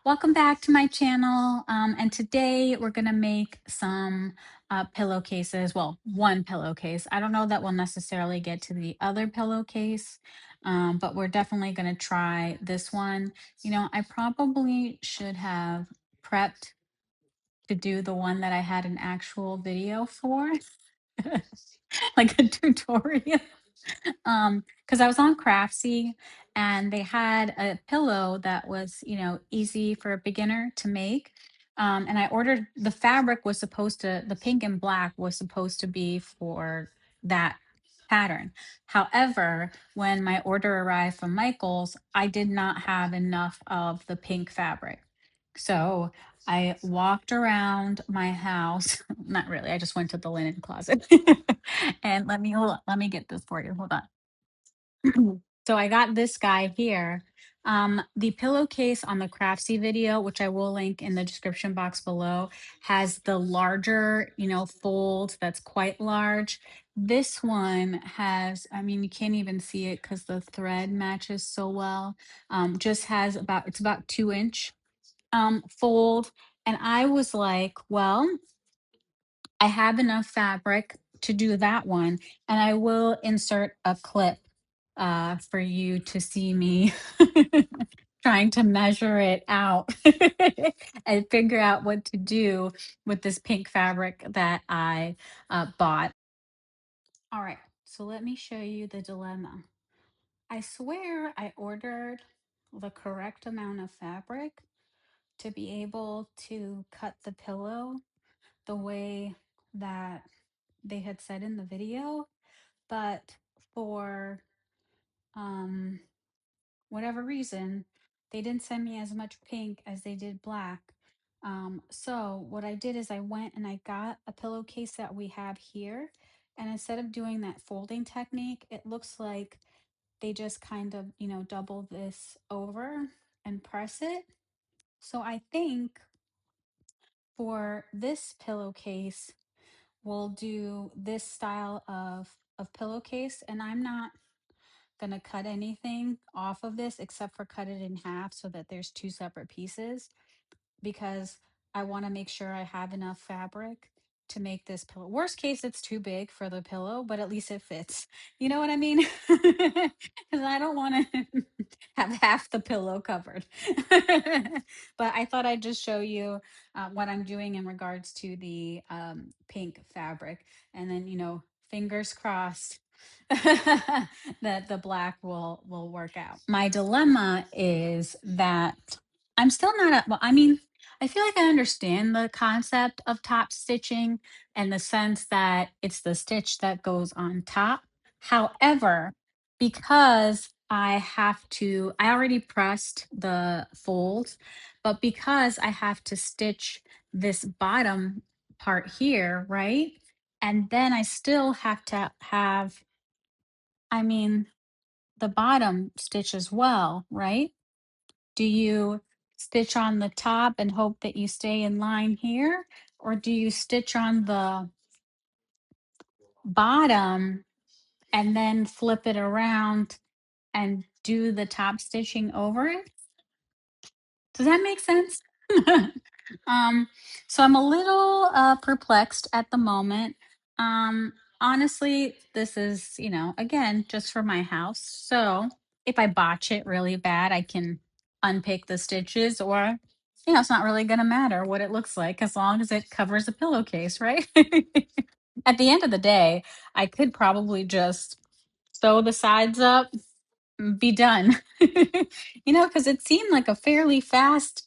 Welcome back to my channel. And today we're gonna make some pillowcases. Well, one pillowcase. I don't know that we'll necessarily get to the other pillowcase, but we're definitely gonna try this one. I probably should have prepped to do the one that I had an actual video for, like a tutorial. Because I was on Craftsy and they had a pillow that was, easy for a beginner to make. And I ordered the fabric was supposed to, the pink and black was supposed to be for that pattern. However, when my order arrived from Michael's, I did not have enough of the pink fabric. So I walked around my house, not really, I just went to the linen closet. And let me get this for you. Hold on. So I got this guy here. The pillowcase on the Craftsy video, which I will link in the description box below, has the larger, fold that's quite large. This one has, I mean, you can't even see it because the thread matches so well. Just has it's about 2 inch fold. And I was like, well, I have enough fabric to do that one, and I will insert a clip for you to see me trying to measure it out and figure out what to do with this pink fabric that I bought. All right, so let me show you the dilemma. I swear I ordered the correct amount of fabric to be able to cut the pillow the way that they had said in the video, but for um whatever reason, they didn't send me as much pink as they did black. So what I did is I went and I got a pillowcase that we have here, and instead of doing that folding technique, it looks like they just kind of, double this over and press it. So I think for this pillowcase, we'll do this style of pillowcase, and I'm not gonna cut anything off of this except for cut it in half so that there's two separate pieces, because I want to make sure I have enough fabric to make this pillow. Worst case, it's too big for the pillow, but at least it fits. You know what I mean? Because I don't want to have half the pillow covered. But I thought I'd just show you what I'm doing in regards to the pink fabric. And then, fingers crossed that the black will work out. My dilemma is that I'm still not well, I mean, I feel like I understand the concept of top stitching and the sense that it's the stitch that goes on top. However, because I already pressed the folds, but because I have to stitch this bottom part here, right? And then I still have to have, I mean, the bottom stitch as well, right? Do you stitch on the top and hope that you stay in line here? Or do you stitch on the bottom and then flip it around and do the top stitching over it? Does that make sense? um, so I'm a little perplexed at the moment. Um, Honestly, this is, again, just for my house. So if I botch it really bad, I can unpick the stitches, or, it's not really going to matter what it looks like as long as it covers a pillowcase, right? At the end of the day, I could probably just sew the sides up, be done. Because it seemed like a fairly fast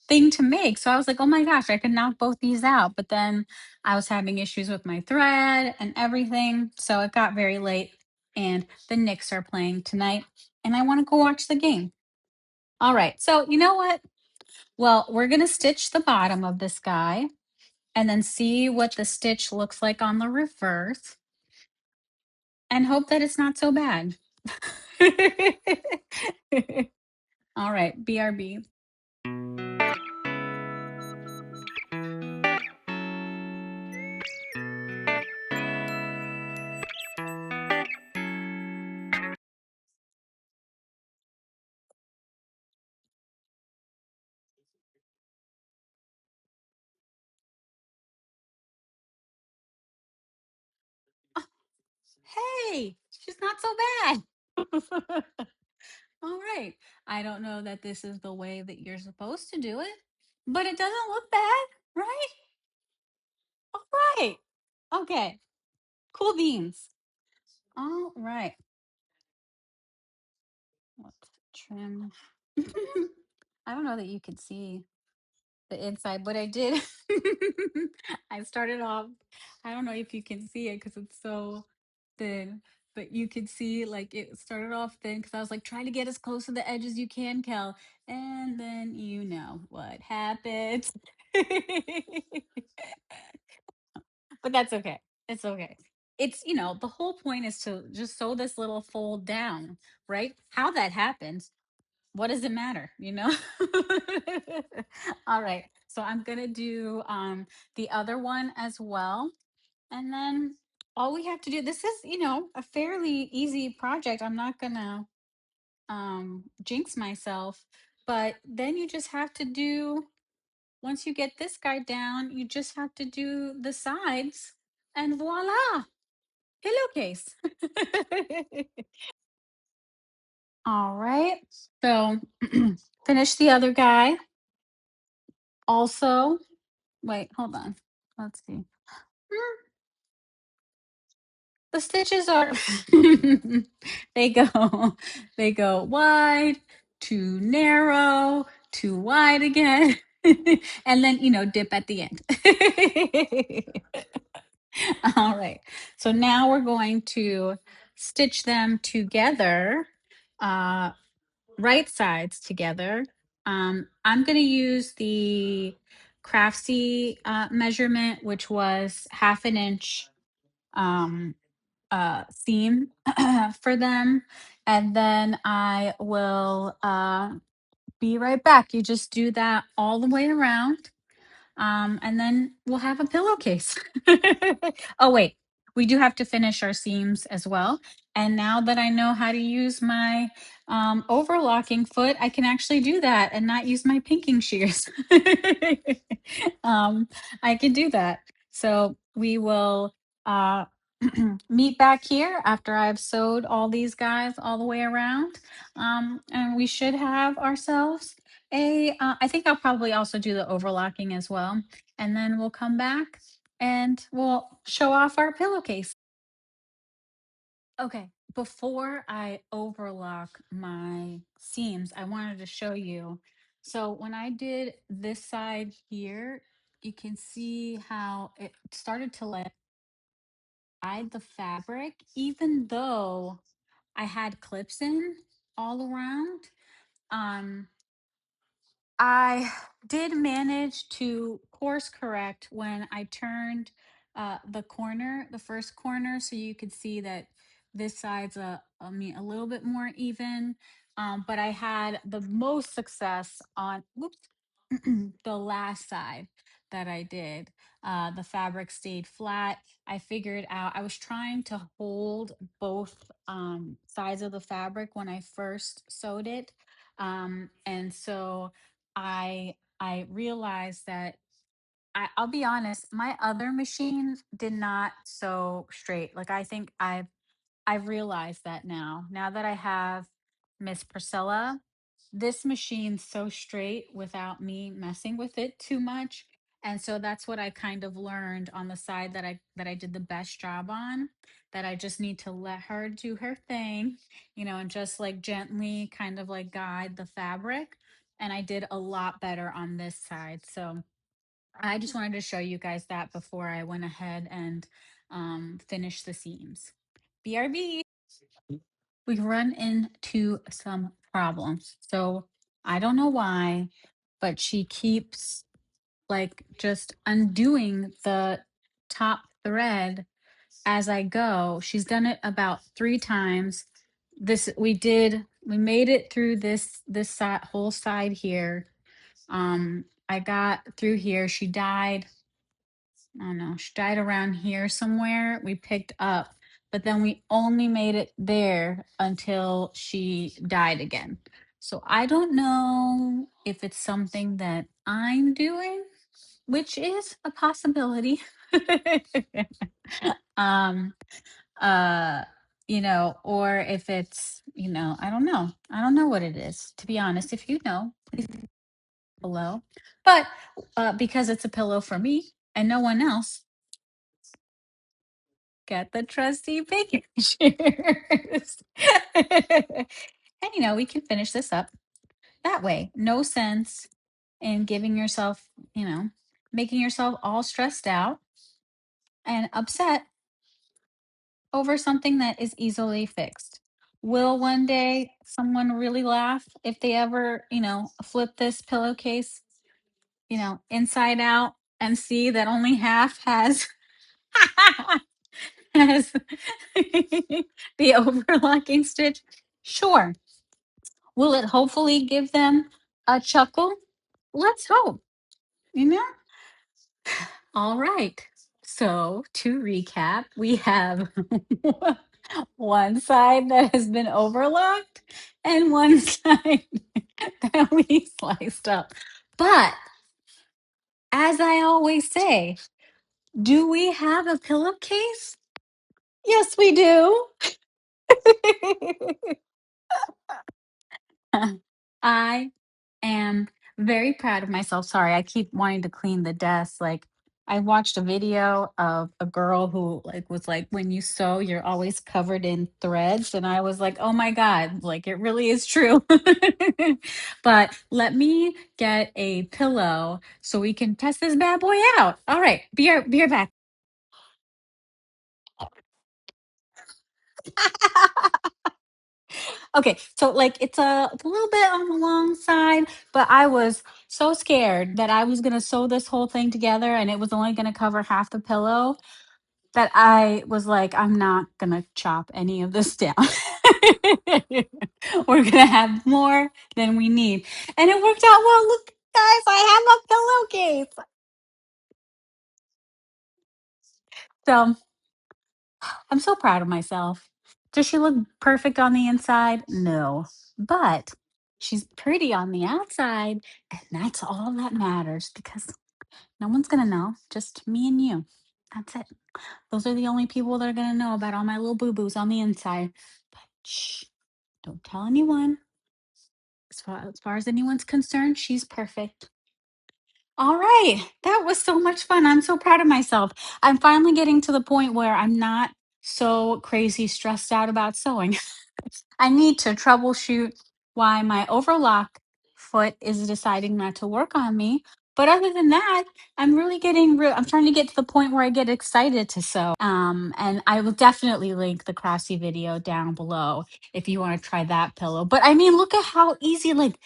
thing to make. So I was like, oh my gosh, I could knock both these out. But then I was having issues with my thread and everything. So it got very late, and the Knicks are playing tonight, and I want to go watch the game. All right. So you know what? Well, we're going to stitch the bottom of this guy and then see what the stitch looks like on the reverse and hope that it's not so bad. All right. BRB. Hey, she's not so bad. All right. I don't know that this is the way that you're supposed to do it, but it doesn't look bad, right? All right. Okay. Cool beans. All right. Let's trim. I don't know that you can see the inside, but I did. I started off, I don't know if you can see it because it's so thin, but you can see like it started off thin because I was like trying to get as close to the edge as you can, Kel. And then you know what happened. But that's okay. It's okay. It's, the whole point is to just sew this little fold down, right? How that happens, what does it matter, All right. So I'm going to do the other one as well. And then all we have to do, this is, a fairly easy project. I'm not going to jinx myself, but then you just have to do, once you get this guy down, you just have to do the sides and voila, pillowcase. All right. So finish the other guy. Also, wait, hold on. Let's see. The stitches are they go they go wide, too narrow, too wide again, and then dip at the end. All right. So now we're going to stitch them together, uh, right sides together. I'm going to use the Craftsy measurement, which was 1/2 inch seam for them. And then I will be right back. You just do that all the way around. And then we'll have a pillowcase. Oh, wait, we do have to finish our seams as well. And now that I know how to use my overlocking foot, I can actually do that and not use my pinking shears. um, I can do that. So we will meet back here after I've sewed all these guys all the way around. And we should have ourselves I think I'll probably also do the overlocking as well. And then we'll come back and we'll show off our pillowcase. Okay, before I overlock my seams, I wanted to show you. So when I did this side here, you can see how it started to like hide the fabric, even though I had clips in all around. Um, I did manage to course correct when I turned the corner, the first corner, so you could see that this side's a little bit more even. But I had the most success on, whoops, the last side that I did. The fabric stayed flat. I figured out, I was trying to hold both sides of the fabric when I first sewed it. And so I realized that I'll be honest, my other machine did not sew straight. Like I think I've realized that now. Now that I have Miss Priscilla, this machine's so straight without me messing with it too much. And so that's what I kind of learned on the side that I did the best job on, that I just need to let her do her thing, and just like gently kind of like guide the fabric. And I did a lot better on this side. So I just wanted to show you guys that before I went ahead and finished the seams. BRB. We run into some problems. So I don't know why, but she keeps like just undoing the top thread as I go. She's done it about 3 times. We made it through this side, whole side here. I got through here. She died, I don't know, she died around here somewhere. We picked up, but then we only made it there until she died again. So I don't know if it's something that I'm doing, which is a possibility. um, uh or if it's, I don't know what it is, to be honest. If you know, please below. But because it's a pillow for me and no one else, get the trusty bacon shears. And we can finish this up that way. No sense in giving yourself, making yourself all stressed out and upset over something that is easily fixed. Will one day someone really laugh if they ever, flip this pillowcase, inside out and see that only half has has the overlocking stitch? Sure. Will it hopefully give them a chuckle? Let's hope, you know? All right. So to recap, we have one side that has been overlocked and one side that we sliced up. But as I always say, do we have a pillowcase? Yes, we do. I am very proud of myself. Sorry, I keep wanting to clean the desk. Like, I watched a video of a girl who was like, when you sew, you're always covered in threads. And I was like, oh my God, like it really is true. But let me get a pillow so we can test this bad boy out. All right, be right back. Okay, so like it's a little bit on the long side, but I was so scared that I was gonna sew this whole thing together and it was only gonna cover half the pillow that I was like, I'm not gonna chop any of this down. We're gonna have more than we need. And it worked out well. Look, guys, I have a pillowcase. So I'm so proud of myself. Does she look perfect on the inside? No. But she's pretty on the outside, and that's all that matters because no one's going to know, just me and you. That's it. Those are the only people that are going to know about all my little boo boos on the inside. But shh, don't tell anyone. As far as anyone's concerned, she's perfect. All right. That was so much fun. I'm so proud of myself. I'm finally getting to the point where I'm not so crazy stressed out about sewing. I need to troubleshoot why my overlock foot is deciding not to work on me. But other than that, I'm really I'm trying to get to the point where I get excited to sew. And I will definitely link the Craftsy video down below if you want to try that pillow. But I mean, look at how easy, like,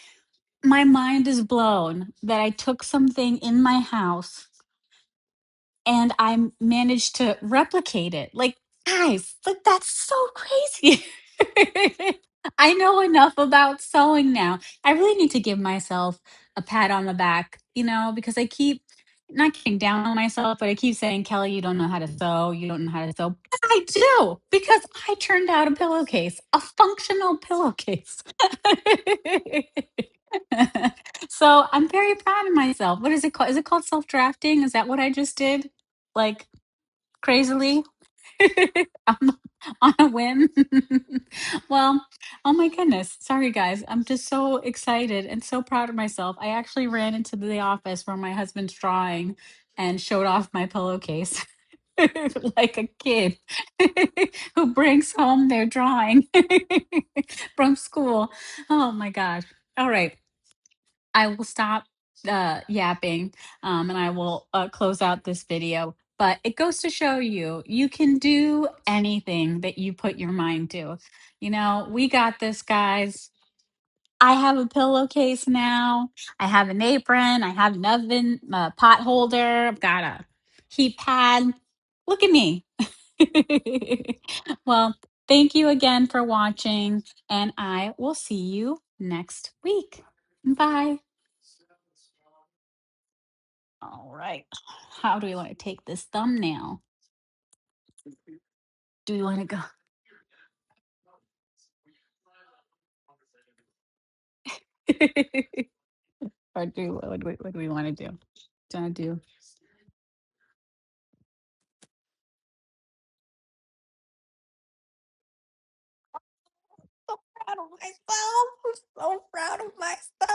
my mind is blown that I took something in my house and managed to replicate it. Like, guys, like that's so crazy. I know enough about sewing now. I really need to give myself a pat on the back, because I keep not getting down on myself, but I keep saying, Kelly, you don't know how to sew. You don't know how to sew. But I do because I turned out a pillowcase, a functional pillowcase. So I'm very proud of myself. What is it called? Is it called self drafting? Is that what I just did? Like crazily on, on a whim? Well, oh my goodness. Sorry, guys. I'm just so excited and so proud of myself. I actually ran into the office where my husband's drawing and showed off my pillowcase. Like a kid who brings home their drawing from school. Oh my gosh. All right. I will stop yapping and I will close out this video. But it goes to show you, you can do anything that you put your mind to. We got this, guys. I have a pillowcase now. I have an apron. I have an oven, pot holder. I've got a heat pad. Look at me. Well, thank you again for watching, and I will see you next week. Bye. All right. How do we want to take this thumbnail? Do we want to go? Or what do we want to do? Do you want to do? myself. I'm so proud of myself.